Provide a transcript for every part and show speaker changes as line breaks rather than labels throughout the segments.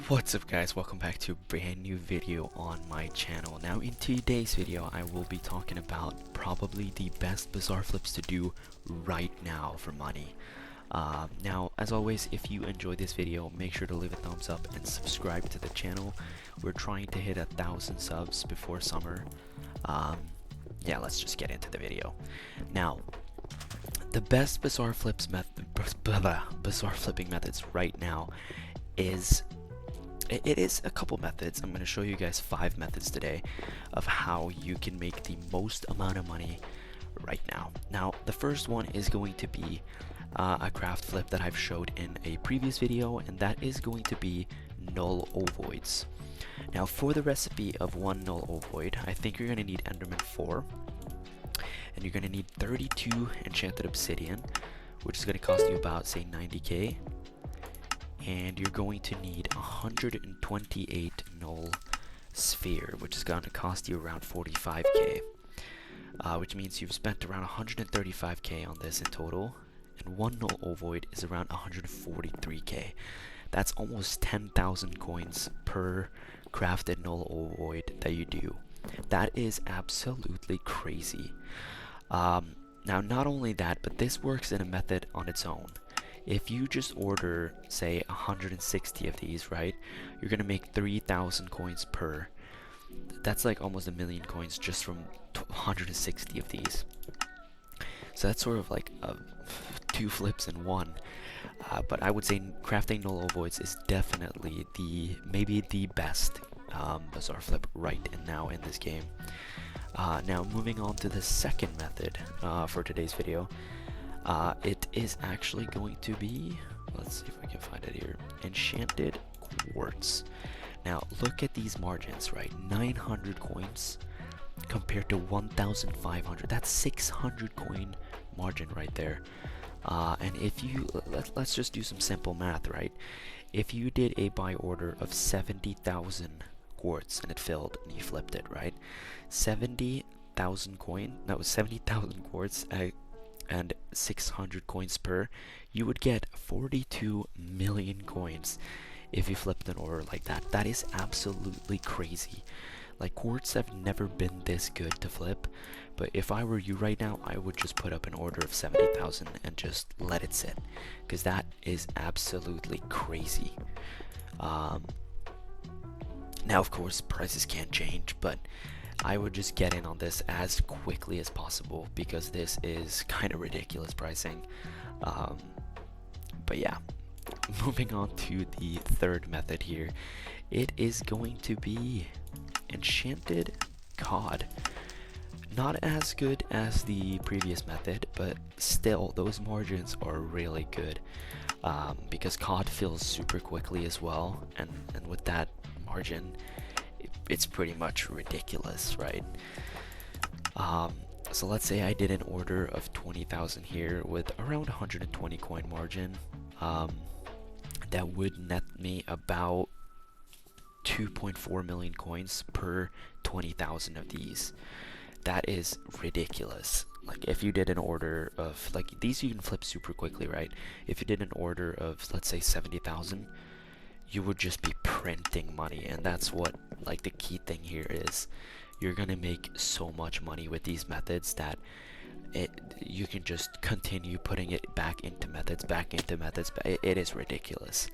What's up guys, welcome back to a brand new video on my channel. Now in today's video I will be talking about probably the best bazaar flips to do right now for money. Now as always, if you enjoyed this video, make sure to leave a thumbs up and subscribe to the channel. We're trying to hit 1,000 subs before summer. Yeah, let's just get into the video. Now the best bazaar flipping methods right now is it is a couple methods. I'm going to show you guys 5 methods today of how you can make the most amount of money right now. Now the first one is going to be a craft flip that I've showed in a previous video, and that is going to be null ovoids. Now for the recipe of one null ovoid, I think you're going to need Enderman 4, and you're going to need 32 enchanted obsidian, which is going to cost you about, say, 90k. And you're going to need 128 null sphere, which is going to cost you around 45k, which means you've spent around 135k on this in total, and one null ovoid is around 143k. That's almost 10,000 coins per crafted null ovoid that you do. That is absolutely crazy. Now not only that, but this works in a method on its own. If you just order, say, 160 of these, right, you're gonna make 3,000 coins per. That's like almost 1,000,000 coins just from 160 of these. So that's sort of like 2 flips in one. But I would say crafting null ovoids is definitely maybe the best bazaar flip right now in this game. Now moving on to the second method for today's video. It is actually going to be, let's see if I can find it here, enchanted quartz. Now look at these margins, right? 900 coins compared to 1,500. That's 600 coin margin right there. And if you let's just do some simple math, right? If you did a buy order of 70,000 quartz and it filled and you flipped it, right? 70,000 quartz and 600 coins per, you would get 42 million coins if you flipped an order like that. That is absolutely crazy. Like, quartz have never been this good to flip, but if I were you right now, I would just put up an order of 70,000 and just let it sit, because that is absolutely crazy. Now of course prices can't change, but I would just get in on this as quickly as possible because this is kind of ridiculous pricing. But yeah, moving on to the third method here, it is going to be enchanted cod. Not as good as the previous method, but still those margins are really good, because cod fills super quickly as well, and with that margin it's pretty much ridiculous, right? So let's say I did an order of 20,000 here with around 120 coin margin. That would net me about 2.4 million coins per 20,000 of these. That is ridiculous. Like, if you did an order of, like, these you can flip super quickly, right? If you did an order of, let's say, 70,000, you would just be printing money, and that's what, like, the key thing here is. You're gonna make so much money with these methods that you can just continue putting it back into methods. It is ridiculous.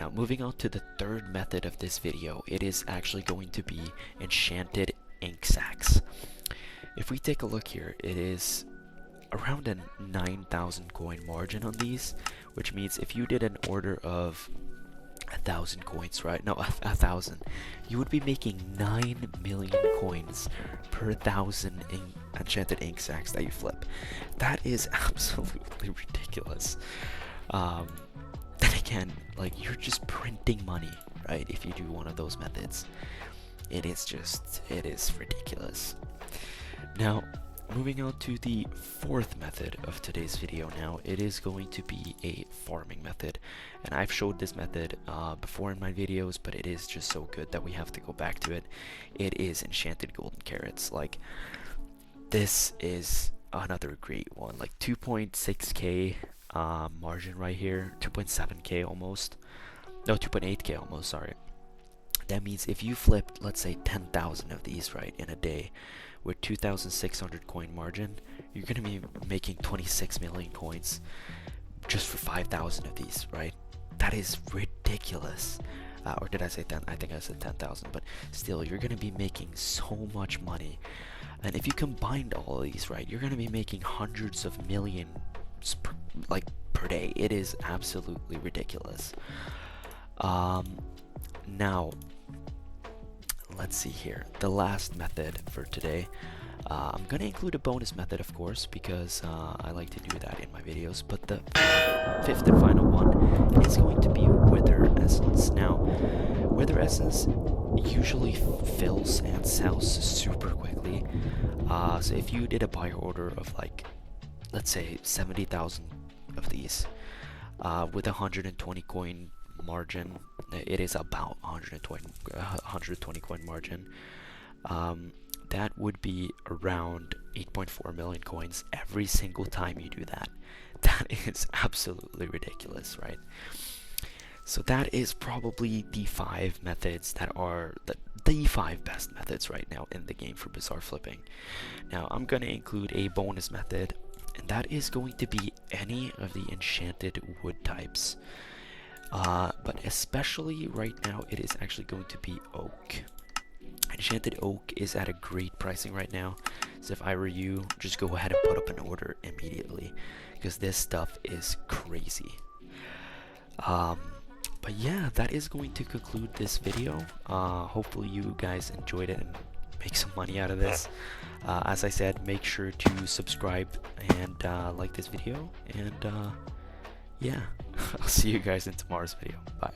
Now moving on to the third method of this video, it is actually going to be enchanted ink sacs. If we take a look here, it is around a 9,000 coin margin on these, which means if you did an order of 1,000 coins, right? No, 1,000. You would be making 9 million coins per 1,000 enchanted ink sacs that you flip. That is absolutely ridiculous. Then again, like, you're just printing money, right? If you do one of those methods, it is ridiculous. Now, moving on to the fourth method of today's video. Now it is going to be a farming method, and I've showed this method before in my videos, but it is just so good that we have to go back to it. It is enchanted golden carrots. Like, this is another great one. Like 2.6k margin right here, 2.7k almost. No, 2.8k almost, sorry. That means if you flipped, let's say 10,000 of these, right, in a day with 2,600 coin margin, you're going to be making 26 million coins just for 5,000 of these, right? That is ridiculous. Or did I say 10? I think I said 10,000, but still, you're going to be making so much money. And if you combined all of these, right, you're going to be making hundreds of millions per day. It is absolutely ridiculous. Now, let's see here. The last method for today. I'm going to include a bonus method, of course, because I like to do that in my videos. But the fifth and final one is going to be Wither Essence. Now, Wither Essence usually fills and sells super quickly. So if you did a buy order of like, let's say 70,000 of these, with 120 coin margin, it is about 120 coin margin. That would be around 8.4 million coins every single time you do that. That is absolutely ridiculous, right? So that is probably the 5 methods that are the 5 best methods right now in the game for Bazaar flipping. Now I'm going to include a bonus method, and that is going to be any of the enchanted wood types. But especially right now, it is actually going to be oak. Enchanted oak is at a great pricing right now, so if I were you, just go ahead and put up an order immediately, because this stuff is crazy. But yeah, that is going to conclude this video. Hopefully you guys enjoyed it and make some money out of this. As I said, make sure to subscribe and like this video, and yeah, I'll see you guys in tomorrow's video. Bye.